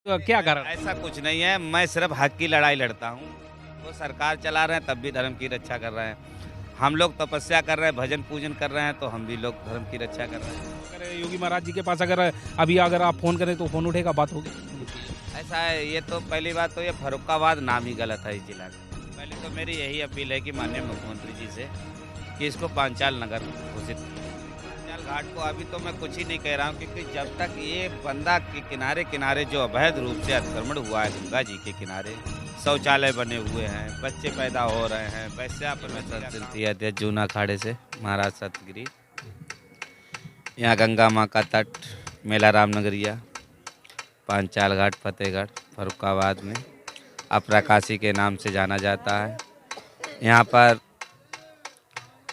तो क्या कारण? ऐसा कुछ नहीं है, मैं सिर्फ हक की लड़ाई लड़ता हूँ। वो सरकार चला रहे हैं तब भी धर्म की रक्षा कर रहे हैं। हम लोग तपस्या कर रहे हैं, भजन पूजन कर रहे हैं तो हम भी लोग धर्म की रक्षा कर रहे हैं। अगर योगी महाराज जी के पास अगर आप फ़ोन करें तो फ़ोन उठेगा, बात होगी? ऐसा है, ये तो पहली बात तो ये फर्रुखाबाद नाम ही गलत है इस जिला का। पहली तो मेरी यही अपील है कि माननीय मुख्यमंत्री जी से कि इसको पांचाल नगर घोषित करें। पांचाल घाट को अभी तो मैं कुछ ही नहीं कह रहा हूँ क्योंकि जब तक ये बंदा के किनारे किनारे जो अवैध रूप से अतिक्रमण हुआ है गंगा जी के किनारे, शौचालय बने हुए हैं, बच्चे पैदा हो रहे हैं, वैश्या प्रवृत्ति अध्यक्ष जूना अखाड़े से महाराज सतगिरी। यहाँ गंगा माँ का तट मेला रामनगरिया, पांचाल घाट फतेहगढ़ फर्रुखाबाद में अपराकाशी के नाम से जाना जाता है। यहाँ पर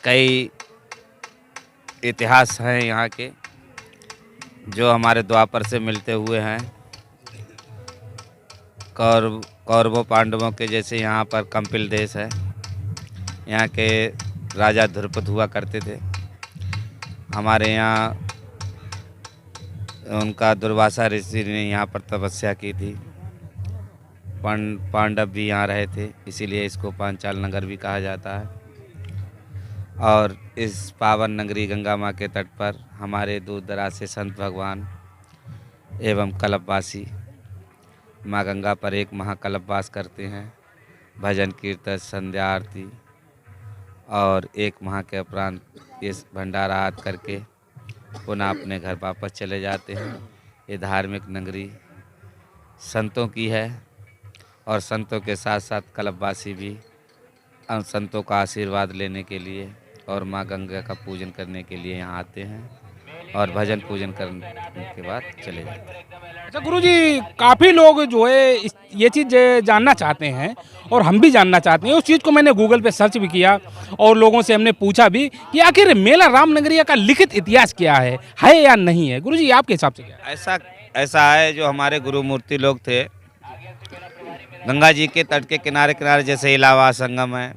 कई इतिहास हैं यहाँ के जो हमारे द्वापर से मिलते हुए हैं। कौरवों पांडवों के जैसे यहाँ पर कंपिल देश है। यहाँ के राजा ध्रुपद हुआ करते थे। हमारे यहाँ उनका दुर्वासा ऋषि ने यहाँ पर तपस्या की थी। पांडव भी यहाँ रहे थे, इसीलिए इसको पांचाल नगर भी कहा जाता है। और इस पावन नगरी गंगा माँ के तट पर हमारे दूर दराज से संत भगवान एवं कल्पवासी माँ गंगा पर एक महाकल्पवास करते हैं। भजन कीर्तन संध्या आरती और एक माह के उपरांत इस भंडारा आदि करके पुनः अपने घर वापस चले जाते हैं। ये धार्मिक नगरी संतों की है और संतों के साथ साथ कल्पवासी भी संतों का आशीर्वाद लेने के लिए और माँ गंगा का पूजन करने के लिए यहाँ आते हैं और भजन पूजन करने के बाद चले जाते हैं। अच्छा गुरुजी, काफ़ी लोग जो है ये चीज़ जानना चाहते हैं और हम भी जानना चाहते हैं। उस चीज़ को मैंने गूगल पे सर्च भी किया और लोगों से हमने पूछा भी कि आखिर मेला रामनगरिया का लिखित इतिहास क्या है या नहीं है? गुरुजी आपके हिसाब से क्या है? ऐसा है, जो हमारे गुरु मूर्ति लोग थे गंगा जी के तट के किनारे किनारे, जैसे इलाहाबाद संगम है,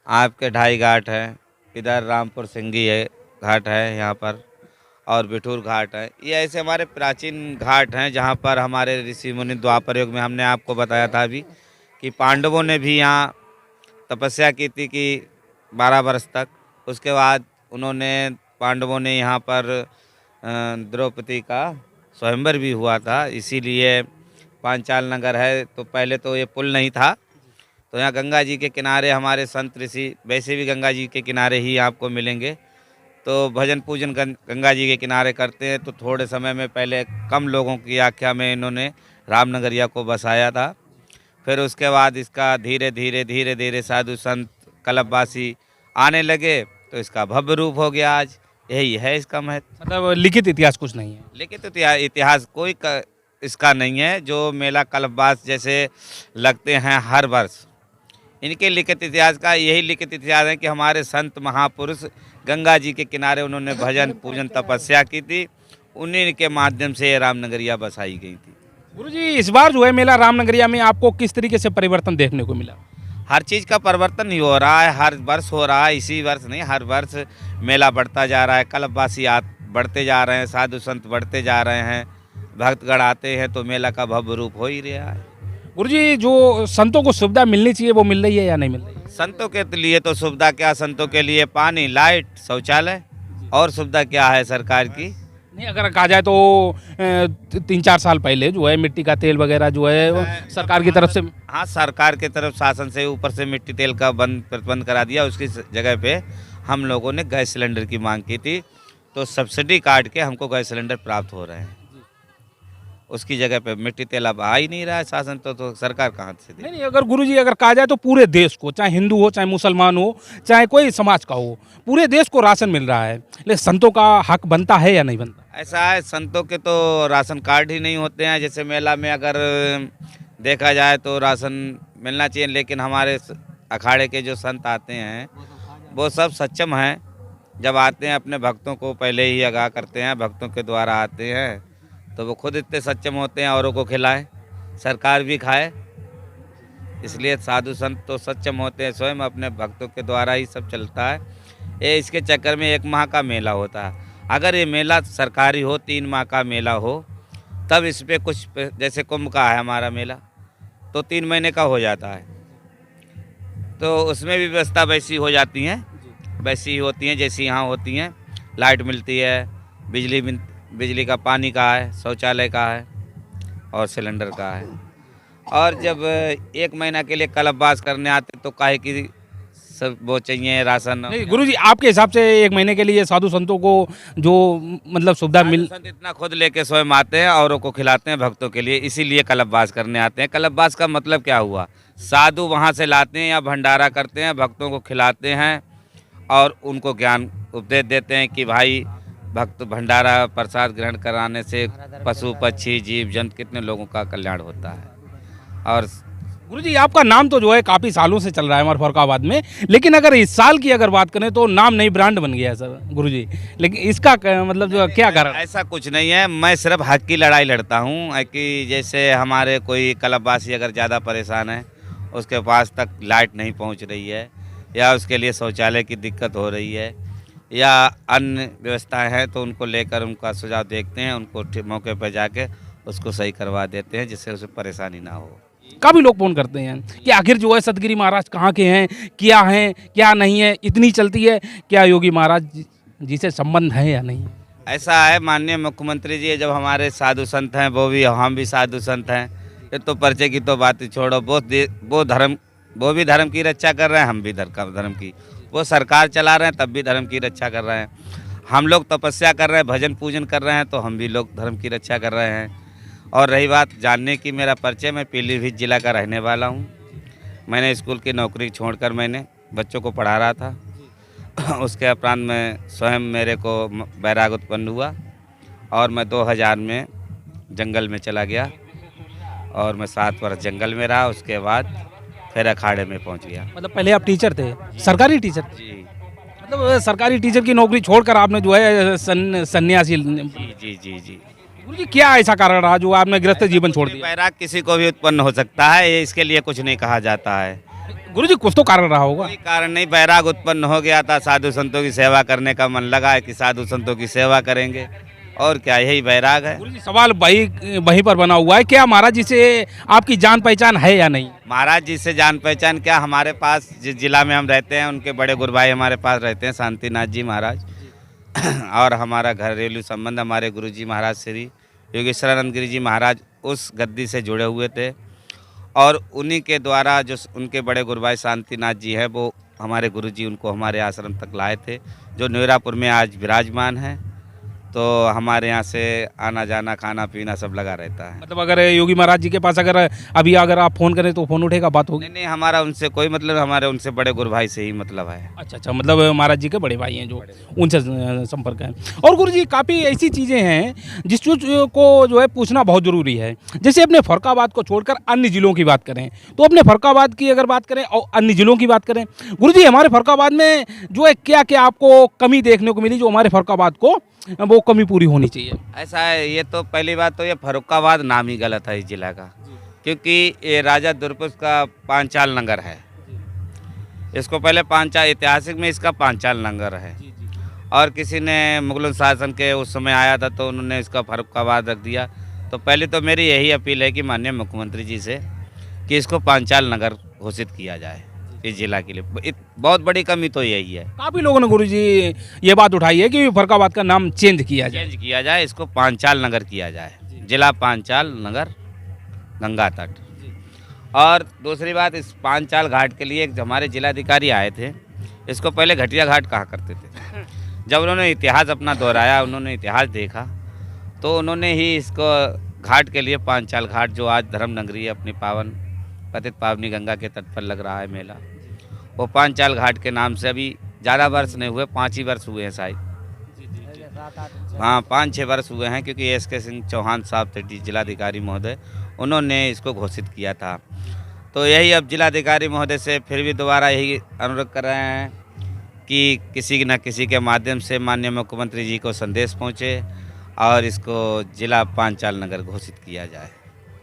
आपके ढाई घाट है, इधर रामपुर सिंगी है घाट है यहाँ पर, और बिठूर घाट है। ये ऐसे हमारे प्राचीन घाट हैं जहाँ पर हमारे ऋषि मुनि द्वापर युग में, हमने आपको बताया था अभी कि पांडवों ने भी यहाँ तपस्या की थी कि 12 वर्ष तक। उसके बाद उन्होंने पांडवों ने यहाँ पर द्रौपदी का स्वयंवर भी हुआ था, इसीलिए पांचाल नगर है। तो पहले तो ये पुल नहीं था, तो यहाँ गंगा जी के किनारे हमारे संत ऋषि वैसे भी गंगा जी के किनारे ही आपको मिलेंगे। तो भजन पूजन गंगा जी के किनारे करते हैं। तो थोड़े समय में पहले कम लोगों की आख्या में इन्होंने रामनगरिया को बसाया था। फिर उसके बाद इसका धीरे धीरे साधु संत कल्पवासी आने लगे तो इसका भव्य रूप हो गया। आज यही है इसका महत्व। मतलब लिखित इतिहास कुछ नहीं है? लिखित तो इतिहास कोई इसका नहीं है। जो मेला कल्पवास जैसे लगते हैं हर वर्ष, इनके लिखित इतिहास का यही लिखित इतिहास है कि हमारे संत महापुरुष गंगा जी के किनारे उन्होंने भजन पूजन तपस्या की थी, उन्हीं के माध्यम से ये रामनगरिया बसाई गई थी। गुरुजी इस बार जो है मेला रामनगरिया में आपको किस तरीके से परिवर्तन देखने को मिला? हर चीज़ का परिवर्तन ही हो रहा है, हर वर्ष हो रहा है। इसी वर्ष नहीं, हर वर्ष मेला बढ़ता जा रहा है, कल्पवासी बढ़ते जा रहे हैं, साधु संत बढ़ते जा रहे हैं, भक्तगण आते हैं, तो मेला का भव्य रूप हो ही रहा है। गुरुजी जो संतों को सुविधा मिलनी चाहिए वो मिल रही है या नहीं मिल रही है? संतों के लिए तो सुविधा क्या, संतों के लिए पानी, लाइट, शौचालय, और सुविधा क्या है सरकार की? नहीं, अगर कहा जाए तो 3-4 साल पहले जो है मिट्टी का तेल वगैरह जो है सरकार की तरफ से। हाँ, सरकार की तरफ शासन से ऊपर से मिट्टी तेल का प्रतिबंध करा दिया। उसकी जगह पे हम लोगों ने गैस सिलेंडर की मांग की थी, तो सब्सिडी काट के हमको गैस सिलेंडर प्राप्त हो रहे हैं। उसकी जगह पे मिट्टी तेल अब आ ही नहीं रहा है शासन, तो सरकार कहाँ से दे? नहीं, अगर गुरुजी अगर कहा जाए तो पूरे देश को, चाहे हिंदू हो, चाहे मुसलमान हो, चाहे कोई समाज का हो, पूरे देश को राशन मिल रहा है, लेकिन संतों का हक बनता है या नहीं बनता? ऐसा है, संतों के तो राशन कार्ड ही नहीं होते हैं। जैसे मेला में अगर देखा जाए तो राशन मिलना चाहिए, लेकिन हमारे अखाड़े के जो संत आते हैं वो सब सक्षम हैं। जब आते हैं अपने भक्तों को पहले ही आगाह करते हैं, भक्तों के द्वारा आते हैं, तो वो खुद इतने सक्षम होते हैं औरों को खिलाएं, सरकार भी खाए। इसलिए साधु संत तो सक्षम होते हैं, स्वयं अपने भक्तों के द्वारा ही सब चलता है। ये इसके चक्कर में 1 माह का मेला होता है। अगर ये मेला सरकारी हो, 3 माह का मेला हो, तब इस पे कुछ जैसे कुंभ का है हमारा मेला, तो 3 महीने का हो जाता है, तो उसमें भी व्यवस्था वैसी हो जाती हैं, वैसी ही होती हैं जैसी यहाँ होती हैं। लाइट मिलती है, बिजली का, पानी का है, शौचालय का है और सिलेंडर का है। और जब 1 महीना के लिए कल्पवास करने आते तो काहे की सब वो चाहिए राशन। नहीं गुरुजी, आपके हिसाब से 1 महीने के लिए साधु संतों को जो मतलब सुविधा मिल, संत इतना खुद लेके स्वयं आते हैं, औरों को खिलाते हैं भक्तों के लिए, इसीलिए कल्पवास करने आते हैं। कल्पवास का मतलब क्या हुआ, साधु वहाँ से लाते हैं या भंडारा करते हैं, भक्तों को खिलाते हैं और उनको ज्ञान उपदेश देते हैं कि भाई भक्त भंडारा प्रसाद ग्रहण कराने से पशु पक्षी जीव जंतु कितने लोगों का कल्याण होता है। और गुरुजी आपका नाम तो जो है काफ़ी सालों से चल रहा है हमारे फर्रुखाबाद में, लेकिन अगर इस साल की अगर बात करें तो नाम नई ब्रांड बन गया है सर गुरुजी, लेकिन इसका मतलब जो क्या कारण? ऐसा कुछ नहीं है, मैं सिर्फ हक की लड़ाई लड़ता हूँ कि जैसे हमारे कोई कल्पवासी अगर ज़्यादा परेशान है, उसके पास तक लाइट नहीं पहुँच रही है, या उसके लिए शौचालय की दिक्कत हो रही है, या अन्य व्यवस्थाएं हैं, तो उनको लेकर उनका सुझाव देखते हैं, उनको मौके पर जाके उसको सही करवा देते हैं जिससे उसे परेशानी ना हो। काफ़ी लोग फोन करते हैं कि आखिर जो है सतगिरी महाराज कहाँ के हैं, क्या हैं क्या नहीं है, इतनी चलती है, क्या योगी महाराज जी से संबंध है या नहीं? ऐसा है, माननीय मुख्यमंत्री जी जब हमारे साधु संत हैं, वो भी हम भी साधु संत हैं, ये तो परिचय की तो बात ही छोड़ो, वो भी धर्म की रक्षा कर रहे हैं, हम भी धर्म की, वो सरकार चला रहे हैं तब भी धर्म की रक्षा कर रहे हैं, हम लोग तपस्या कर रहे हैं, भजन पूजन कर रहे हैं, तो हम भी लोग धर्म की रक्षा कर रहे हैं। और रही बात जानने की, मेरा परिचय, मैं पीलीभीत जिला का रहने वाला हूँ। मैंने स्कूल की नौकरी छोड़कर मैंने बच्चों को पढ़ा रहा था। उसके उपरांत में स्वयं मेरे को वैराग उत्पन्न हुआ और मैं 2000 में जंगल में चला गया और मैं 7 वर्ष जंगल में रहा। उसके बाद फिर अखाड़े में पहुंच गया। मतलब पहले आप टीचर थे, सरकारी टीचर? जी मतलब सरकारी टीचर की नौकरी छोड़कर आपने जो है सन्यासी। जी जी जी जी। गुरुजी क्या ऐसा कारण रहा जो आपने गृहस्थ जीवन छोड़ दिया? वैराग किसी को भी उत्पन्न हो सकता है, ये इसके लिए कुछ नहीं कहा जाता है। गुरुजी कुछ तो कारण रहा होगा। कोई कारण नहीं, वैराग उत्पन्न हो गया था, साधु संतों की सेवा करने का मन लगा है कि साधु संतों की सेवा करेंगे, और क्या यही वैराग है। गुरुजी सवाल वहीं पर बना हुआ है, क्या महाराज जी से आपकी जान पहचान है या नहीं? महाराज जी से जान पहचान क्या, हमारे पास जिस जिला में हम रहते हैं उनके बड़े गुरु भाई हमारे पास रहते हैं, शांतिनाथ जी महाराज, और हमारा घरेलू संबंध हमारे गुरु जी महाराज श्री योगेश्वरानंद गिरी जी महाराज उस गद्दी से जुड़े हुए थे, और उन्हीं के द्वारा जो उनके बड़े गुरु भाई शांतिनाथ जी है, वो हमारे गुरु जी उनको हमारे आश्रम तक लाए थे, जो न्योरापुर में आज विराजमान है। तो हमारे यहाँ से आना जाना खाना पीना सब लगा रहता है। मतलब अगर योगी महाराज जी के पास अगर आप फ़ोन करें तो फ़ोन उठेगा, बात होगी? नहीं, हमारा उनसे कोई मतलब, हमारे उनसे बड़े गुरु भाई से ही मतलब है। अच्छा, मतलब महाराज जी के बड़े भाई हैं जो उनसे संपर्क है। और गुरुजी काफ़ी ऐसी चीज़ें हैं जिस चीज़ को जो है पूछना बहुत ज़रूरी है। जैसे अपने फर्रुखाबाद को छोड़कर अन्य ज़िलों की बात करें, तो अपने फर्रुखाबाद की अगर बात करें और अन्य ज़िलों की बात करें, गुरुजी हमारे फर्रुखाबाद में जो है क्या क्या आपको कमी देखने को मिली जो हमारे फर्रुखाबाद को वो कमी पूरी होनी चाहिए? ऐसा है, ये तो पहली बात तो ये फर्रुखाबाद नाम ही गलत है इस जिला का, क्योंकि ये राजा दुर्पुष का पांचाल नगर है। इसको पहले पांचाल, ऐतिहासिक में इसका पांचाल नगर है, और किसी ने मुगलों शासन के उस समय आया था तो उन्होंने इसका फर्रुखाबाद रख दिया। तो पहले तो मेरी यही अपील है कि माननीय मुख्यमंत्री जी से कि इसको पांचाल नगर घोषित किया जाए इस जिला के लिए। बहुत बड़ी कमी तो यही है। काफ़ी लोगों ने गुरुजी ये बात उठाई है कि फर्रुखाबाद का नाम चेंज किया जाए, इसको पांचाल नगर किया जाए, जिला पांचाल नगर गंगा तट। और दूसरी बात, इस पांचाल घाट के लिए एक हमारे जिलाधिकारी आए थे, इसको पहले घटिया घाट कहा करते थे। जब उन्होंने इतिहास अपना दोहराया, उन्होंने इतिहास देखा, तो उन्होंने ही इसको घाट के लिए पांचाल घाट, जो आज धर्म नगरी है, अपनी पावन पतित पावनी गंगा के तट पर लग रहा है मेला, वो पांचाल घाट के नाम से अभी ज़्यादा वर्ष नहीं हुए, 5 ही वर्ष हुए हैं शायद। हाँ, 5-6 वर्ष हुए हैं, क्योंकि SK सिंह चौहान साहब थे जिलाधिकारी महोदय, उन्होंने इसको घोषित किया था। तो यही अब जिलाधिकारी महोदय से फिर भी दोबारा यही अनुरोध कर रहे हैं कि किसी न किसी के माध्यम से माननीय मुख्यमंत्री जी को संदेश पहुँचे और इसको जिला पांचाल नगर घोषित किया जाए।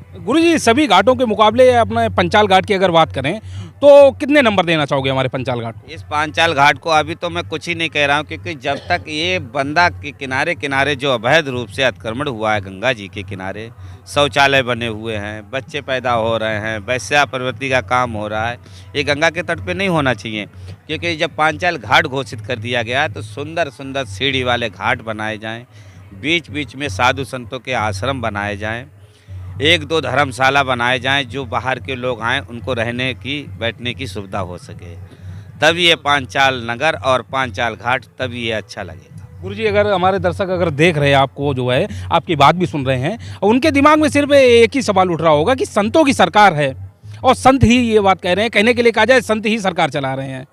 गुरुजी सभी घाटों के मुकाबले अपने पंचाल घाट की अगर बात करें तो कितने नंबर देना चाहोगे हमारे पंचाल घाट को? इस पांचाल घाट को अभी तो मैं कुछ ही नहीं कह रहा हूँ, क्योंकि जब तक ये बंदा के किनारे किनारे जो अवैध रूप से अतिक्रमण हुआ है गंगा जी के किनारे, शौचालय बने हुए हैं, बच्चे पैदा हो रहे हैं, वैश्या प्रवृत्ति का काम हो रहा है, ये गंगा के तट पे नहीं होना चाहिए। क्योंकि जब पांचाल घाट घोषित कर दिया गया है तो सुंदर सुंदर सीढ़ी वाले घाट बनाए जाएँ, बीच बीच में साधु संतों के आश्रम बनाए जाएँ, एक दो धर्मशाला बनाए जाएं, जो बाहर के लोग आएँ उनको रहने की बैठने की सुविधा हो सके, तब ये पांचाल नगर और पांचाल घाट तब ये अच्छा लगेगा। गुरुजी अगर हमारे दर्शक अगर देख रहे हैं आपको जो है आपकी बात भी सुन रहे हैं और उनके दिमाग में सिर्फ एक ही सवाल उठ रहा होगा कि संतों की सरकार है और संत ही ये बात कह रहे हैं, कहने के लिए कहा जाए संत ही सरकार चला रहे हैं।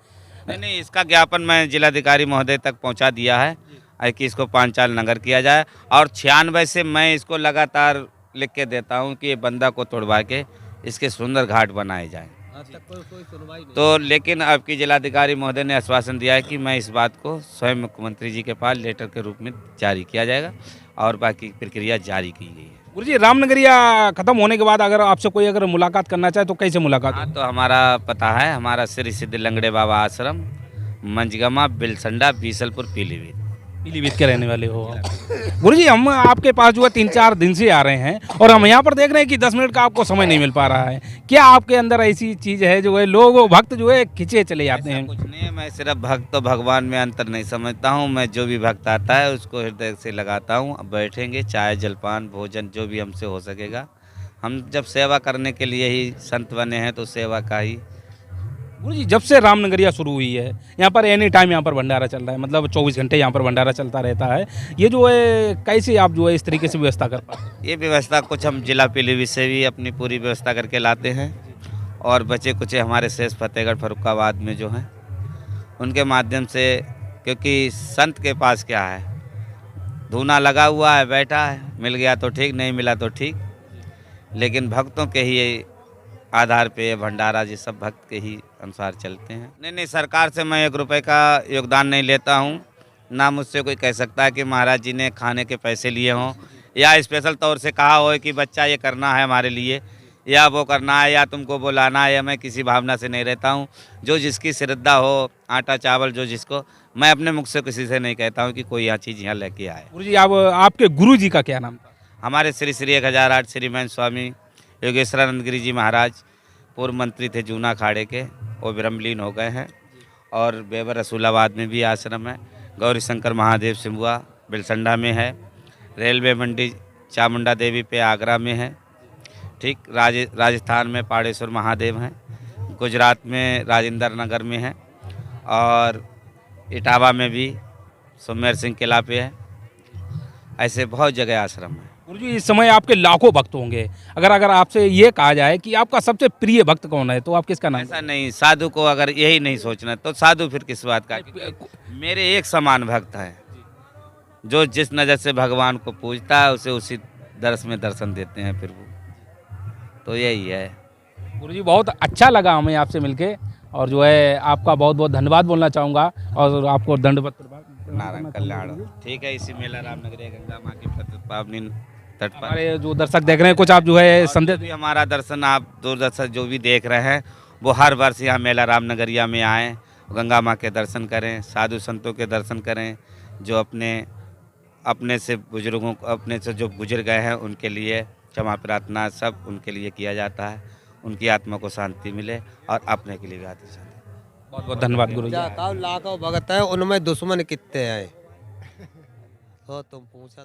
नहीं, इसका ज्ञापन मैं जिलाधिकारी महोदय तक पहुंचा दिया है कि इसको पांचाल नगर किया जाए, और 96 से मैं इसको लगातार लिख के देता हूं कि ये बंदा को तोड़वा के इसके सुंदर घाट बनाए जाएं। आज तक कोई सुनवाई नहीं। तो लेकिन अब की जिलाधिकारी महोदय ने आश्वासन दिया है कि मैं इस बात को स्वयं मुख्यमंत्री जी के पास लेटर के रूप में जारी किया जाएगा और बाकी प्रक्रिया जारी की गई है। गुरुजी रामनगरिया खत्म होने के बाद अगर आपसे कोई अगर मुलाकात करना चाहे तो कैसे मुलाकात? हाँ, तो हमारा पता है, हमारा श्री सिद्ध लंगड़े बाबा आश्रम, मंजगमा, बिलसंडा, बीसलपुर, पीलीभीत के रहने वाले हो गुरुजी। हम आपके पास जो है 3-4 दिन से आ रहे हैं और हम यहाँ पर देख रहे हैं कि 10 मिनट का आपको समय नहीं मिल पा रहा है। क्या आपके अंदर ऐसी चीज़ है जो है लोग भक्त जो है खिंचे चले जाते हैं? कुछ नहीं है, मैं सिर्फ भक्त तो भगवान में अंतर नहीं समझता हूँ। मैं जो भी भक्त आता है उसको हृदय से लगाता हूँ। अब बैठेंगे, चाय जलपान भोजन जो भी हमसे हो सकेगा। हम जब सेवा करने के लिए ही संत बने हैं तो सेवा का ही। गुरुजी जब से रामनगरिया शुरू हुई है यहाँ पर एनी टाइम यहाँ पर भंडारा चल रहा है, मतलब 24 घंटे यहाँ पर भंडारा चलता रहता है। ये जो है कैसे आप जो है इस तरीके से व्यवस्था कर पाते हैं? ये व्यवस्था कुछ हम जिला पीलीभीत से भी अपनी पूरी व्यवस्था करके लाते हैं, और बचे कुछ हमारे शेष फतेहगढ़ फर्रुखाबाद में जो हैं उनके माध्यम से, क्योंकि संत के पास क्या है, धूना लगा हुआ है, बैठा है, मिल गया तो ठीक, नहीं मिला तो ठीक, लेकिन भक्तों के ही आधार पे भंडारा जी सब भक्त के ही अनुसार चलते हैं। नहीं, सरकार से मैं 1 रुपए का योगदान नहीं लेता हूँ। ना मुझसे कोई कह सकता है कि महाराज जी ने खाने के पैसे लिए हों या स्पेशल तौर से कहा हो कि बच्चा ये करना है हमारे लिए या वो करना है या तुमको बुलाना है, या मैं किसी भावना से नहीं रहता हूँ। जो जिसकी श्रद्धा हो, आटा चावल जो जिसको, मैं अपने मुख से किसी से नहीं कहता हूँ कि कोई यहाँ चीज़ यहाँ लेके आए। गुरुजी आपके गुरु जी का क्या नाम था? हमारे श्री श्री 1008 श्रीमैन स्वामी योगेश्वरानंद गिरी जी महाराज पूर्व मंत्री थे जूना अखाड़े के, वो विरमलीन हो गए हैं। और बेबर रसूलाबाद में भी आश्रम है, गौरी शंकर महादेव सिंबुआ बिलसंडा में है, रेलवे मंडी चामुंडा देवी पे आगरा में है, ठीक, राजस्थान में पाड़ेश्वर महादेव हैं, गुजरात में राजेंद्र नगर में है, और इटावा में भी सुमेर सिंह किला पे है। ऐसे बहुत जगह आश्रम है। गुरुजी इस समय आपके लाखों भक्त होंगे, अगर आपसे ये कहा जाए कि आपका सबसे प्रिय भक्त कौन है तो आप किसका नाम? ऐसा नहीं, साधु को अगर यही नहीं सोचना तो साधु फिर किस बात का? मेरे एक समान भक्त है, जो जिस नज़र से भगवान को पूजता है उसे उसी दर्श में दर्शन देते हैं फिर वो, तो यही है। गुरुजी बहुत अच्छा लगा हमें आपसे मिलके, और जो है आपका बहुत बहुत धन्यवाद बोलना चाहूँगा और आपको दंडवत नारायण कल्याण। ठीक है, इसी मेला रामनगरी गंगा माँ की पावनी तट पर हमारे जो दर्शक देख रहे हैं कुछ आप जो है संदेश भी, हमारा दर्शन आप दूरदर्शन जो भी देख रहे हैं वो हर वर्ष यहाँ मेला रामनगरिया में आएँ, गंगा माँ के दर्शन करें, साधु संतों के दर्शन करें, जो अपने से बुजुर्गों को, अपने से जो गुजर गए हैं उनके लिए क्षमा प्रार्थना सब उनके लिए किया जाता है, उनकी आत्मा को शांति मिले और अपने के लिए भी आत्मा शांति। बहुत बहुत धन्यवाद गुरुजी। लाखों भगत है, उनमें दुश्मन कितने हैं? तो तुम पूछा